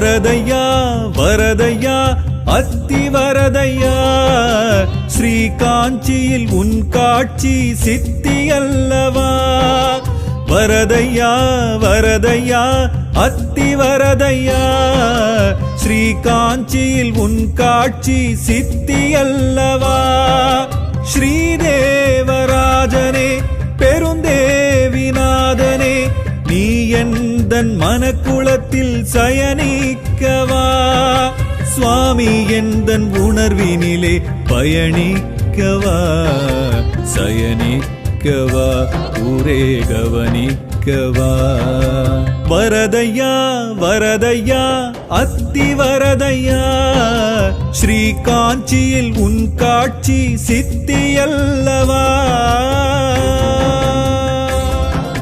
வரதையா வரதையா அத்தி வரதையா ஸ்ரீ காஞ்சியில் உன் காட்சி சித்தி அல்லவா வரதையா வரதையா அத்தி வரதையா ஸ்ரீ காஞ்சியில் உன் காட்சி சித்தி அல்லவா ஸ்ரீதேவராஜனே பெருந்தேவிநாதனே நீ எந்தன் மனக்குளத்தில் சயனிக்கவா சுவாமி எந்தன் உணர்வினிலே பயணிக்கவா சயனிக்கவா ஊரே கவனிக்கவா வரதையா வரதையா அத்தி வரதையா ஸ்ரீ காஞ்சியில் உன் காட்சி சித்தி அல்லவா